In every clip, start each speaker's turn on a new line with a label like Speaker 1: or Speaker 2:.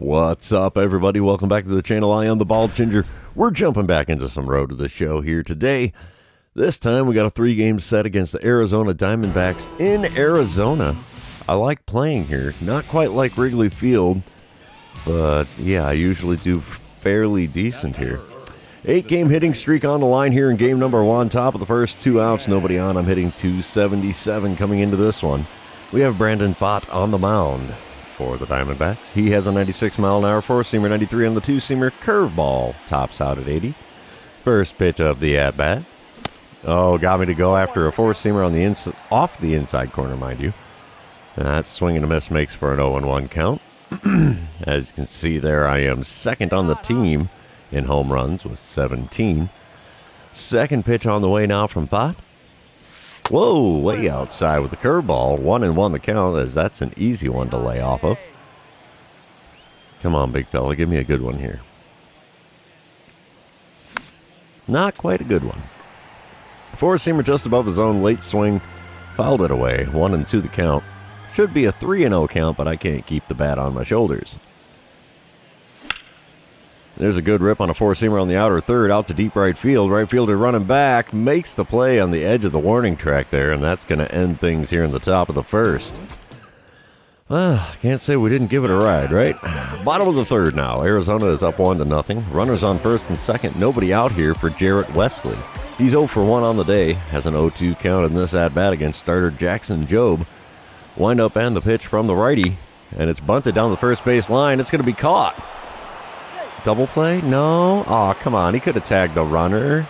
Speaker 1: What's up, everybody? Welcome back to the channel. I am the Ball Ginger. We're jumping back into some road to the show here today. This time we got a 3-game set against the Arizona Diamondbacks in Arizona. I like playing here. Not quite like Wrigley Field, but yeah, I usually do fairly decent here. 8-game hitting streak on the line here in game number 1. Top of the first, 2 outs, nobody on. I'm hitting .277 coming into this one. We have Brandon Pfaadt on the mound for the Diamondbacks. He has a 96-mile-an-hour 4-seamer, 93 on the 2-seamer. Curveball tops out at 80. First pitch of the at-bat. Oh, got me to go after a 4-seamer on the off the inside corner, mind you. And that swing and a miss makes for an 0-1 count. As you can see there, I am second on the team in home runs with 17. Second pitch on the way now from Pfaadt. Whoa, way outside with the curveball. 1-1 the count, as that's an easy one to lay off of. Come on, big fella, give me a good one here. Not quite a good one. 4-seamer just above his own, late swing. Fouled it away. 1-2 the count. Should be a 3-0 count, but I can't keep the bat on my shoulders. There's a good rip on a 4-seamer on the outer third, out to deep right field. Right fielder running back, makes the play on the edge of the warning track there, and that's going to end things here in the top of the first. Can't say we didn't give it a ride, right? Bottom of the third now. Arizona is up 1-0. Runners on first and second. Nobody out here for Jarrett Wesley. He's 0 for 1 on the day. Has an 0-2 count in this at-bat against starter Jackson Jobe. Wind up and the pitch from the righty, and it's bunted down the first base line. It's going to be caught. Double play? No? Aw, come on. He could have tagged the runner.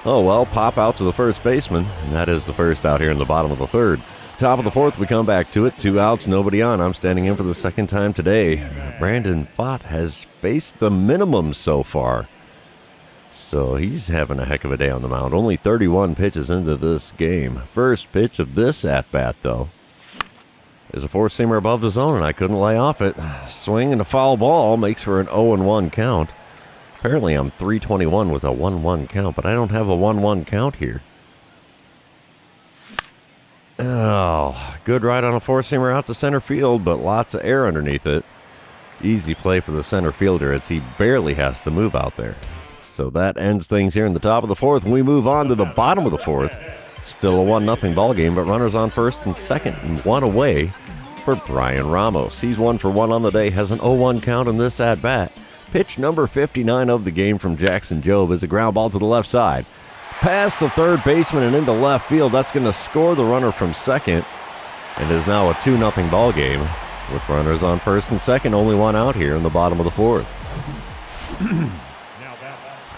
Speaker 1: Oh, well, pop out to the first baseman. And that is the first out here in the bottom of the third. Top of the fourth, we come back to it. 2 outs, nobody on. I'm standing in for the second time today. Brandon Pfaadt has faced the minimum so far. So he's having a heck of a day on the mound. Only 31 pitches into this game. First pitch of this at-bat, though, is a 4-seamer above the zone, and I couldn't lay off it. Swing and a foul ball makes for an 0-1 count. Apparently I'm 321 with a 1-1 count, but I don't have a 1-1 count here. Oh, good ride on a 4-seamer out to center field, but lots of air underneath it. Easy play for the center fielder as he barely has to move out there. So that ends things here in the top of the fourth, and we move on to the bottom of the fourth. Still a 1-0 ball game, but runners on first and second and 1 away for Brian Ramos. He's 1 for 1 on the day, has an 0-1 count in this at-bat. Pitch number 59 of the game from Jackson Jobe is a ground ball to the left side. Past the third baseman and into left field. That's going to score the runner from second, and is now a 2-0 ball game with runners on first and second. Only 1 out here in the bottom of the fourth.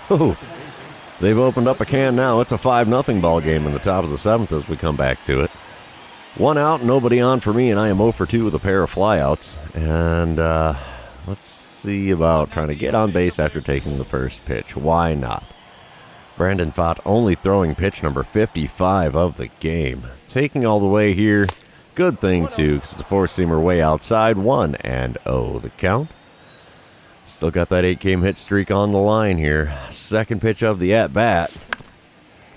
Speaker 1: Oh. They've opened up a can now. It's a 5-0 ball game in the top of the 7th as we come back to it. 1 out, nobody on for me, and I am 0 for 2 with a pair of flyouts. And let's see about trying to get on base after taking the first pitch. Why not? Brandon Pfaadt only throwing pitch number 55 of the game. Taking all the way here. Good thing, too, because it's a 4-seamer way outside. 1-0 the count. Still got that 8-game hit streak on the line here. Second pitch of the at-bat.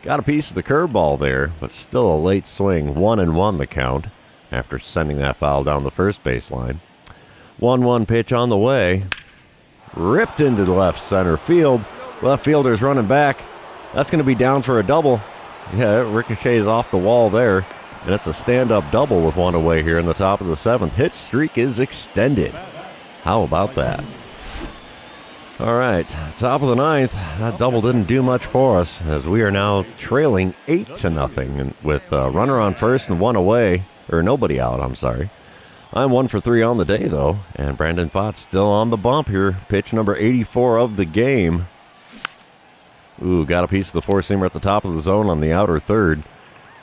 Speaker 1: Got a piece of the curveball there, but still a late swing. 1-1 the count after sending that foul down the first baseline. 1-1 pitch on the way. Ripped into the left center field. Left fielder's running back. That's going to be down for a double. Yeah, it ricochets off the wall there. And it's a stand-up double with 1 away here in the top of the 7th. Hit streak is extended. How about that? All right, top of the 9th. That double didn't do much for us as we are now trailing 8-0 and with a runner on first and 1 away, or nobody out, I'm sorry. I'm 1 for 3 on the day, though, and Brandon Pfaadt still on the bump here. Pitch number 84 of the game. Ooh, got a piece of the 4-seamer at the top of the zone on the outer third.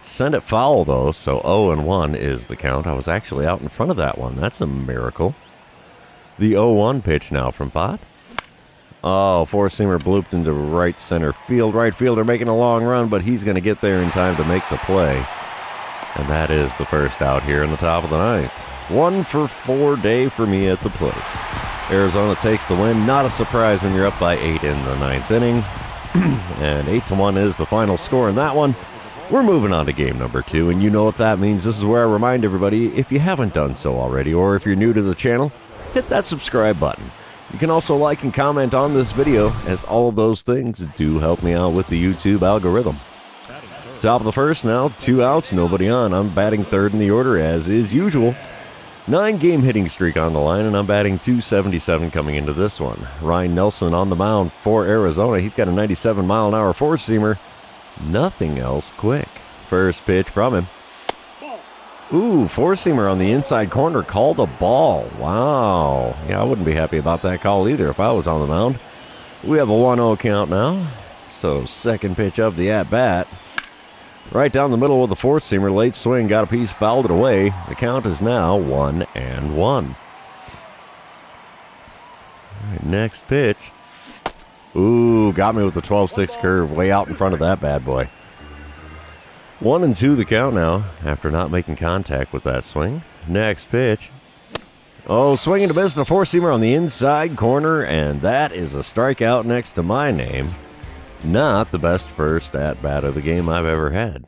Speaker 1: Send it foul, though, so 0-1 is the count. I was actually out in front of that one. That's a miracle. The 0-1 pitch now from Pfaadt. Oh, 4-seamer blooped into right center field. Right fielder making a long run, but he's going to get there in time to make the play. And that is the first out here in the top of the 9th. 1 for 4 day for me at the plate. Arizona takes the win. Not a surprise when you're up by 8 in the 9th inning. And 8-1 is the final score in that one. We're moving on to game number 2, and you know what that means. This is where I remind everybody, if you haven't done so already, or if you're new to the channel, hit that subscribe button. You can also like and comment on this video, as all of those things do help me out with the YouTube algorithm. Top of the first now, 2 outs, nobody on. I'm batting third in the order as is usual. 9-game hitting streak on the line, and I'm batting .277 coming into this one. Ryan Nelson on the mound for Arizona. He's got a 97-mile-an-hour four-seamer. Nothing else quick. First pitch from him. Ooh, four-seamer on the inside corner, called a ball. Wow. Yeah, I wouldn't be happy about that call either if I was on the mound. We have a 1-0 count now. So, second pitch of the at-bat. Right down the middle with the four-seamer, late swing, got a piece, fouled it away. The count is now 1-1. All right, next pitch. Ooh, got me with the 12-6 curve, way out in front of that bad boy. 1-2 the count now, after not making contact with that swing. Next pitch. Oh, swinging to miss, the four-seamer on the inside corner, and that is a strikeout next to my name. Not the best first at-bat of the game I've ever had.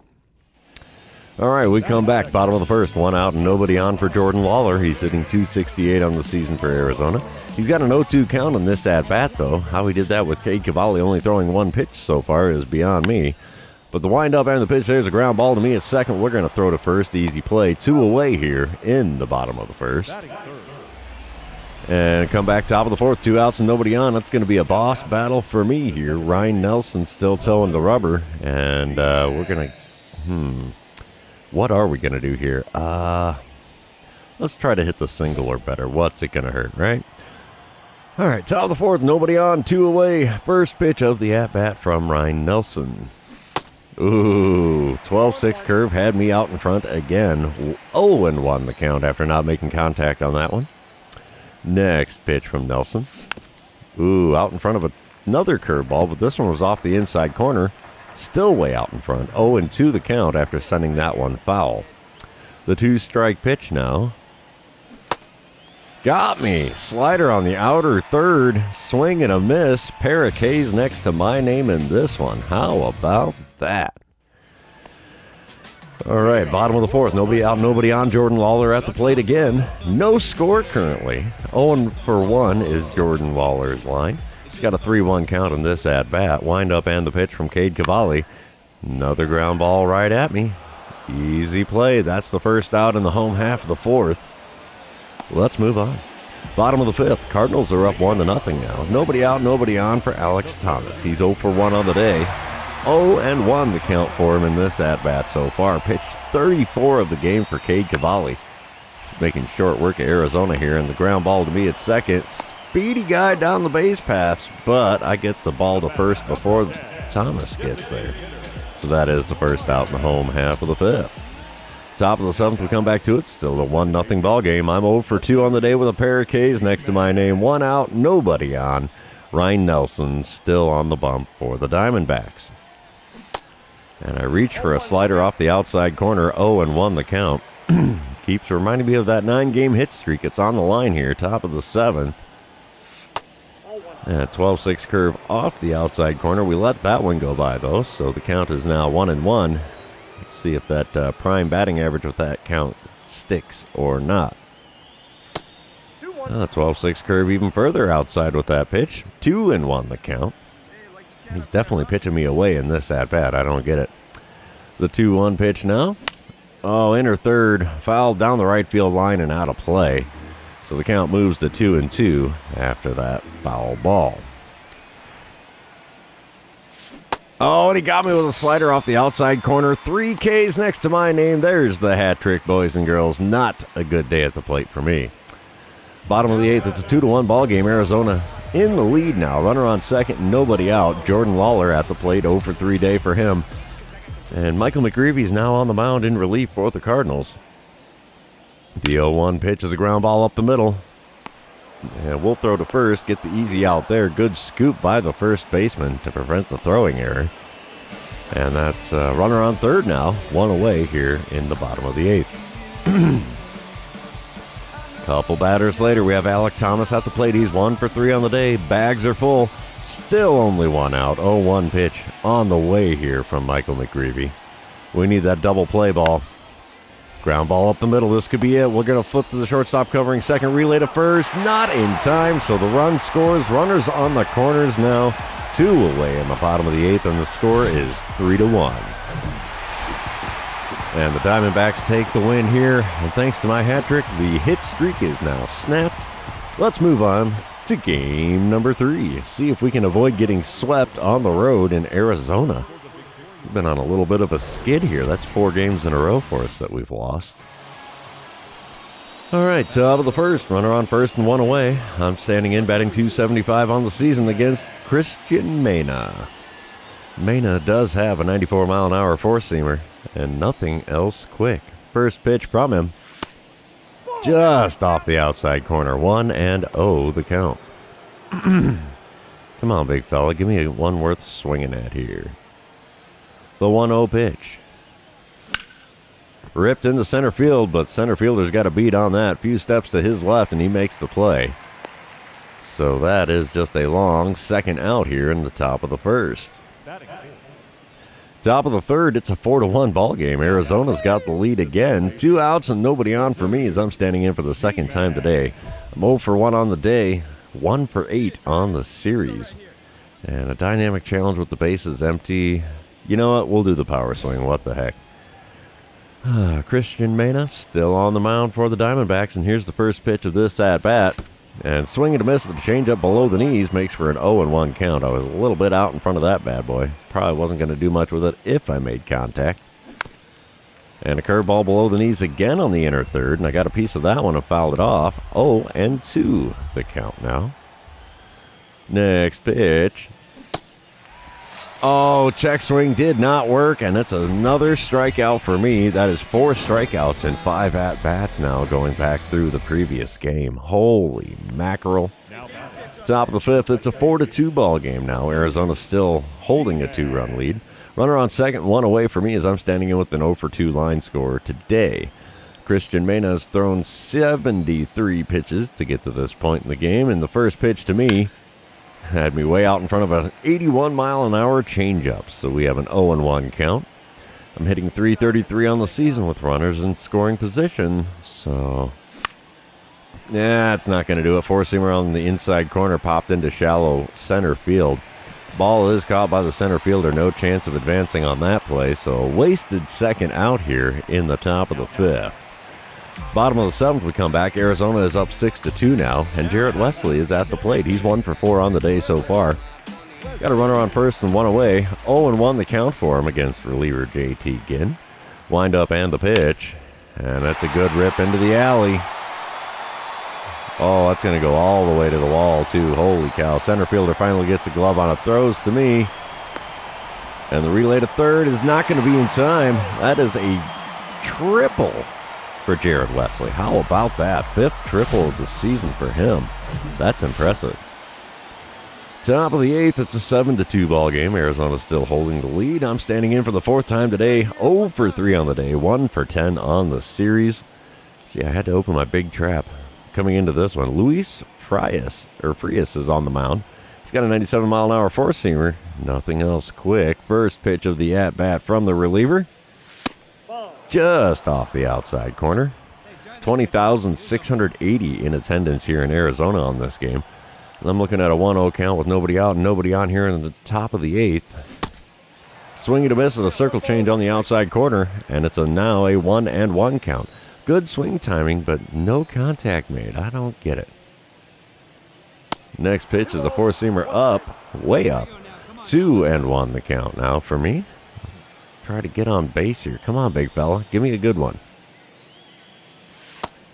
Speaker 1: All right, we come back, bottom of the first, 1 out and nobody on for Jordan Lawler. He's hitting .268 on the season for Arizona. He's got an 0-2 count on this at-bat, though. How he did that with Cade Cavalli only throwing 1 pitch so far is beyond me. But the windup and the pitch, there's a ground ball to me at second. We're going to throw to first, easy play. 2 away here in the bottom of the first. And come back top of the fourth, 2 outs and nobody on. That's going to be a boss battle for me here. Ryan Nelson still towing the rubber. And we're going to, what are we going to do here? Let's try to hit the single or better. What's it going to hurt, right? All right, top of the fourth, nobody on, 2 away. First pitch of the at-bat from Ryan Nelson. Ooh, 12-6 curve had me out in front again. 0-1 the count after not making contact on that one. Next pitch from Nelson. Ooh, out in front of another curveball, but this one was off the inside corner. Still way out in front. 0-2 the count after sending that one foul. The 2-strike pitch now. Got me. Slider on the outer third. Swing and a miss. Pair of K's next to my name in this one. How about that? All right, bottom of the fourth. Nobody out, nobody on. Jordan Lawler at the plate again. No score currently. 0-1 is Jordan Lawler's line. He's got a 3-1 count in this at-bat. Wind up and the pitch from Cade Cavalli. Another ground ball right at me. Easy play. That's the first out in the home half of the fourth. Let's move on. Bottom of the fifth. Cardinals are up 1-0 now. Nobody out, nobody on for Alex Thomas. He's 0 for 1 on the day. 0-1 the count for him in this at-bat so far. Pitched 34 of the game for Cade Cavalli. He's making short work of Arizona here, and the ground ball to me at second. Speedy guy down the base paths, but I get the ball to first before Thomas gets there. So that is the first out in the home half of the fifth. Top of the seventh, we come back to it. Still a 1-0 ball game. I'm 0 for 2 on the day with a pair of K's next to my name. 1 out, nobody on. Ryan Nelson still on the bump for the Diamondbacks. And I reach for a slider off the outside corner. 0-1 the count. Keeps reminding me of that 9-game hit streak. It's on the line here. Top of the seventh. 12-6 curve off the outside corner. We let that one go by, though. So the count is now 1-1. Let's see if that prime batting average with that count sticks or not. 12-6 curve even further outside with that pitch. 2-1 the count. He's definitely pitching me away in this at-bat. I don't get it. The 2-1 pitch now. Oh, inner third. Fouled down the right field line and out of play. So the count moves to 2-2 after that foul ball. Oh, and he got me with a slider off the outside corner. 3 Ks next to my name. There's the hat trick, boys and girls. Not a good day at the plate for me. Bottom of the eighth, it's a 2-1 ball game. Arizona in the lead now. Runner on second, nobody out. Jordan Lawler at the plate, 0 for 3 day for him. And Michael McGreevy's now on the mound in relief for the Cardinals. The 0-1 pitch is a ground ball up the middle. And we'll throw to first, get the easy out there. Good scoop by the first baseman to prevent the throwing error. And that's runner on third now. 1 away here in the bottom of the eighth. Couple batters later, we have Alex Thomas at the plate. He's 1 for 3 on the day. Bags are full. Still only 1 out. 0-1 pitch on the way here from Michael McGreevy. We need that double play ball. Ground ball up the middle. This could be it. We're going to flip to the shortstop covering second. Relay to first. Not in time, so the run scores. Runners on the corners now. 2 away in the bottom of the 8th, and the score is 3-1. And the Diamondbacks take the win here. And thanks to my hat trick, the hit streak is now snapped. Let's move on to game number 3. See if we can avoid getting swept on the road in Arizona. We've been on a little bit of a skid here. That's 4 games in a row for us that we've lost. All right, top of the first. Runner on first and 1 away. I'm standing in, batting .275 on the season against Christian Mena. Mena does have a 94-mile-an-hour four-seamer and nothing else quick. First pitch from him. Just off the outside corner. 1-0 the count. Come on, big fella. Give me one worth swinging at here. The 1-0 pitch. Ripped into center field, but center fielder's got a beat on that. Few steps to his left, and he makes the play. So that is just a long second out here in the top of the first. Top of the third, it's a 4-1 ball game. Arizona's got the lead again. 2 outs and nobody on for me as I'm standing in for the second time today. I'm 0 for 1 on the day, 1 for 8 on the series. And a dynamic challenge with the bases empty. You know what? We'll do the power swing. What the heck? Christian Mena still on the mound for the Diamondbacks, and here's the first pitch of this at-bat. And swinging to miss, the changeup below the knees makes for an 0-1 count. I was a little bit out in front of that bad boy. Probably wasn't going to do much with it if I made contact. And a curveball below the knees again on the inner third, and I got a piece of that one and fouled it off. 0-2 the count now. Next pitch. Oh, check swing did not work, and that's another strikeout for me. That is 4 strikeouts and 5 at-bats now going back through the previous game. Holy mackerel. Top of the 5th, it's a 4-2 ball game now. Arizona's still holding a 2-run lead. Runner on second, 1 away for me as I'm standing in with an 0 for 2 line score today. Christian Mena has thrown 73 pitches to get to this point in the game, and the first pitch to me had me way out in front of an 81-mile-an-hour changeup, so we have an 0-1 count. I'm hitting .333 on the season with runners in scoring position, so yeah, it's not going to do it. Four-seamer on the inside corner popped into shallow center field. Ball is caught by the center fielder. No chance of advancing on that play, so a wasted second out here in the top of the 5th. Bottom of the 7th, we come back. Arizona is up 6-2 now, and Jarrett Wesley is at the plate. He's 1 for 4 on the day so far. Got a runner on first and 1 away. 0-1 the count for him against reliever JT Ginn. Wind up and the pitch, and that's a good rip into the alley. Oh, that's going to go all the way to the wall, too. Holy cow. Center fielder finally gets a glove on it. Throws to me. And the relay to third is not going to be in time. That is a triple for Jarrett Wesley. How about that? 5th triple of the season for him. That's impressive. Top of the 8th, it's a 7-2 ball game. Arizona's still holding the lead. I'm standing in for the 4th time today. 0 for 3 on the day. 1 for 10 on the series. See, I had to open my big trap. Coming into this one, Luis Frias is on the mound. He's got a 97-mile-an-hour four-seamer. Nothing else quick. First pitch of the at-bat from the reliever. Just off the outside corner. 20,680 in attendance here in Arizona on this game. And I'm looking at a 1-0 count with nobody out and nobody on here in the top of the 8th. Swinging to miss with a circle change on the outside corner, and it's now a 1-1 count. Good swing timing, but no contact made. I don't get it. Next pitch is a four-seamer up, way up. 2-1 the count now for me. Try to get on base here. Come on, big fella. Give me a good one.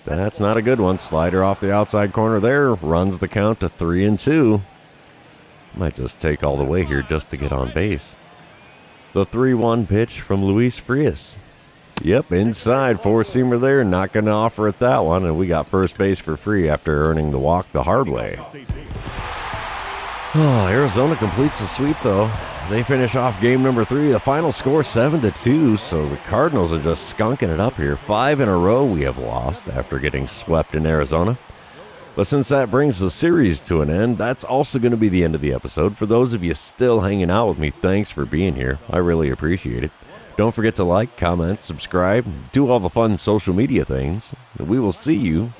Speaker 1: That's not a good one. Slider off the outside corner there. Runs the count to 3-2. Might just take all the way here just to get on base. The 3-1 pitch from Luis Frias. Yep, inside. Four-seamer there. Not going to offer it that one. And we got first base for free after earning the walk the hard way. Oh, Arizona completes the sweep, though. They finish off game number 3. The final score 7-2, so the Cardinals are just skunking it up here. 5 in a row we have lost after getting swept in Arizona. But since that brings the series to an end, that's also going to be the end of the episode. For those of you still hanging out with me, thanks for being here. I really appreciate it. Don't forget to like, comment, subscribe, do all the fun social media things. We will see you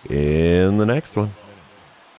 Speaker 1: in the next one.